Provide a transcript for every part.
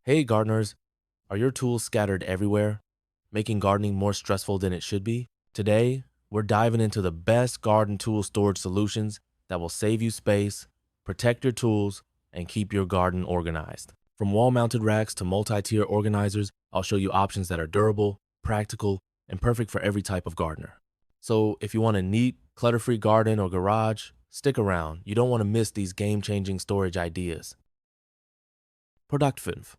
Hey gardeners, are your tools scattered everywhere, making gardening more stressful than it should be? Today, we're diving into the best garden tool storage solutions that will save you space, protect your tools, and keep your garden organized. From wall-mounted racks to multi-tier organizers, I'll show you options that are durable, practical, and perfect for every type of gardener. So if you want a neat, clutter-free garden or garage, stick around. You don't want to miss these game-changing storage ideas. Productive.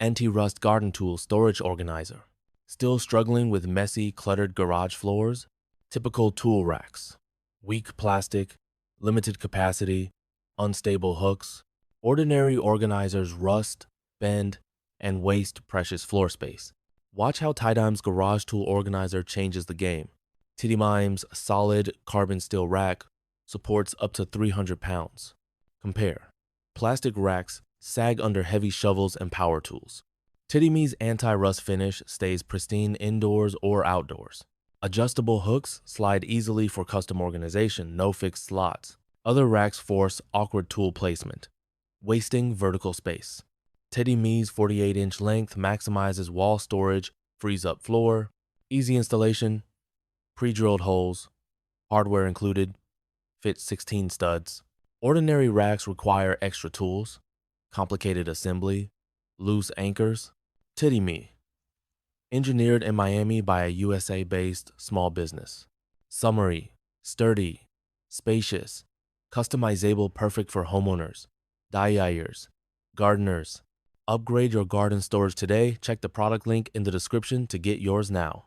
Anti-Rust Garden Tool Storage Organizer. Still struggling with messy, cluttered garage floors? Typical tool racks. Weak plastic, limited capacity, unstable hooks. Ordinary organizers rust, bend, and waste precious floor space. Watch how Tidyme's Garage Tool Organizer changes the game. Tidyme's solid carbon steel rack supports up to 300 pounds. Compare. Plastic racks sag under heavy shovels and power tools. Tidyme's anti-rust finish stays pristine indoors or outdoors. Adjustable hooks slide easily for custom organization, no fixed slots. Other racks force awkward tool placement, wasting vertical space. Tidyme's 48-inch length maximizes wall storage, frees up floor, easy installation, pre-drilled holes, hardware included, fits 16 studs. Ordinary racks require extra tools, complicated assembly, loose anchors. Tidyme, engineered in Miami by a USA-based small business. Summary: sturdy, spacious, customizable, perfect for homeowners, DIYers, gardeners. Upgrade your garden storage today. Check the product link in the description to get yours now.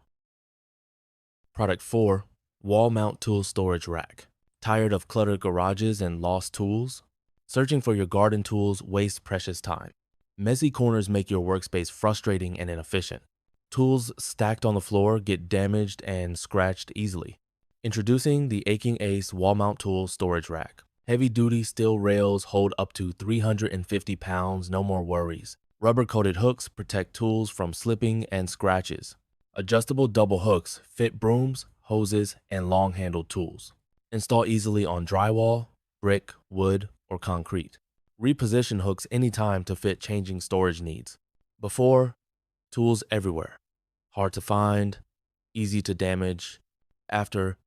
Product 4. Wall Mount Tool Storage Rack. Tired of cluttered garages and lost tools? Searching for your garden tools wastes precious time. Messy corners make your workspace frustrating and inefficient. Tools stacked on the floor get damaged and scratched easily. Introducing the Aching Ace Wall Mount Tool Storage Rack. Heavy-duty steel rails hold up to 350 pounds, no more worries. Rubber-coated hooks protect tools from slipping and scratches. Adjustable double hooks fit brooms, hoses, and long-handled tools. Install easily on drywall, brick, wood, or concrete. Reposition hooks anytime to fit changing storage needs. Before, tools everywhere. Hard to find, easy to damage. After,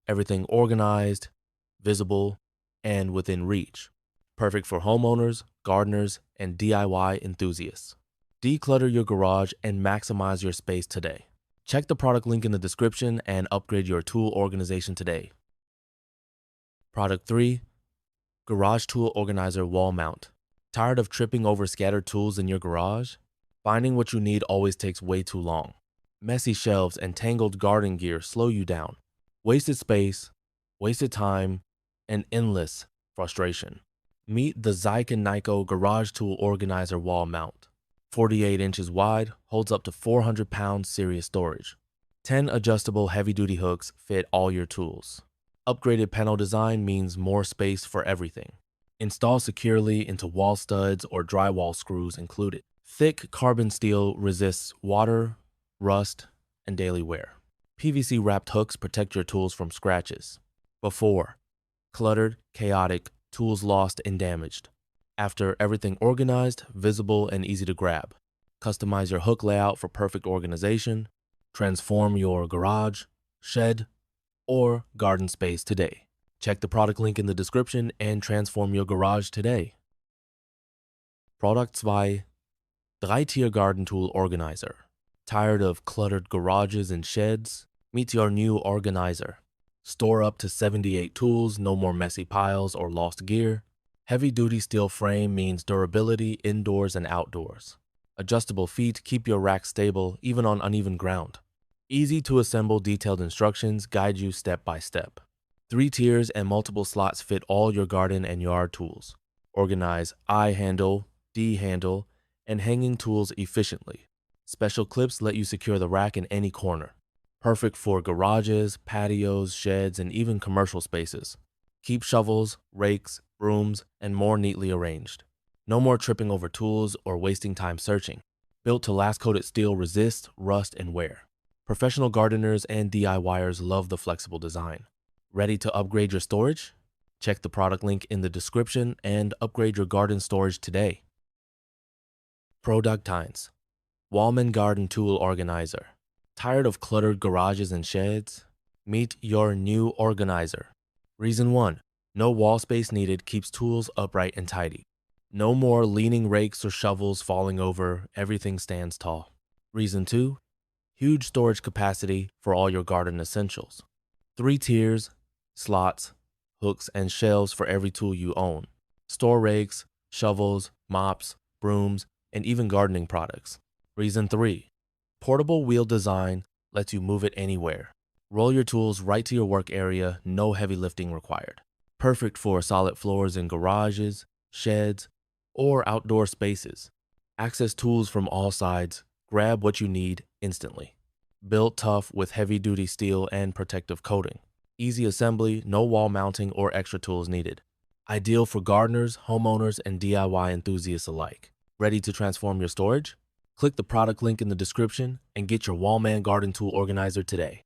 everything organized, visible, and within reach. Perfect for homeowners, gardeners, and DIY enthusiasts. Declutter your garage and maximize your space today. Check the product link in the description and upgrade your tool organization today. Product 3. Garage Tool Organizer Wall Mount. Tired of tripping over scattered tools in your garage? Finding what you need always takes way too long. Messy shelves and tangled garden gear slow you down. Wasted space, wasted time, and endless frustration. Meet the Zyken Nyko Garage Tool Organizer Wall Mount. 48 inches wide, holds up to 400 pounds serious storage. 10 adjustable heavy-duty hooks fit all your tools. Upgraded panel design means more space for everything. Install securely into wall studs or drywall screws included. Thick carbon steel resists water, rust, and daily wear. PVC wrapped hooks protect your tools from scratches. Before, cluttered, chaotic, tools lost and damaged. After, everything organized, visible, and easy to grab. Customize your hook layout for perfect organization. Transform your garage, shed, or garden space today. Check the product link in the description and transform your garage today. Product 2. Drei-Tier Garden Tool Organizer. Tired of cluttered garages and sheds? Meet your new organizer. Store up to 78 tools, no more messy piles or lost gear. Heavy-duty steel frame means durability indoors and outdoors. Adjustable feet keep your rack stable even on uneven ground. Easy to assemble, detailed instructions guide you step by step. 3 tiers and multiple slots fit all your garden and yard tools. Organize I handle, D handle, and hanging tools efficiently. Special clips let you secure the rack in any corner. Perfect for garages, patios, sheds, and even commercial spaces. Keep shovels, rakes, brooms, and more neatly arranged. No more tripping over tools or wasting time searching. Built to last, coated steel resists rust and wear. Professional gardeners and DIYers love the flexible design. Ready to upgrade your storage? Check the product link in the description and upgrade your garden storage today. Productines, Wallman Garden Tool Organizer. Tired of cluttered garages and sheds? Meet your new organizer. Reason 1. No wall space needed keeps tools upright and tidy. No more leaning rakes or shovels falling over, everything stands tall. Reason 2. Huge storage capacity for all your garden essentials. 3 tiers, slots, hooks, and shelves for every tool you own. Store rakes, shovels, mops, brooms, and even gardening products. Reason 3. Portable wheel design lets you move it anywhere. Roll your tools right to your work area, no heavy lifting required. Perfect for solid floors in garages, sheds, or outdoor spaces. Access tools from all sides, grab what you need instantly. Built tough with heavy-duty steel and protective coating. Easy assembly, no wall mounting or extra tools needed. Ideal for gardeners, homeowners, and DIY enthusiasts alike. Ready to transform your storage? Click the product link in the description and get your Wallman Garden Tool Organizer today.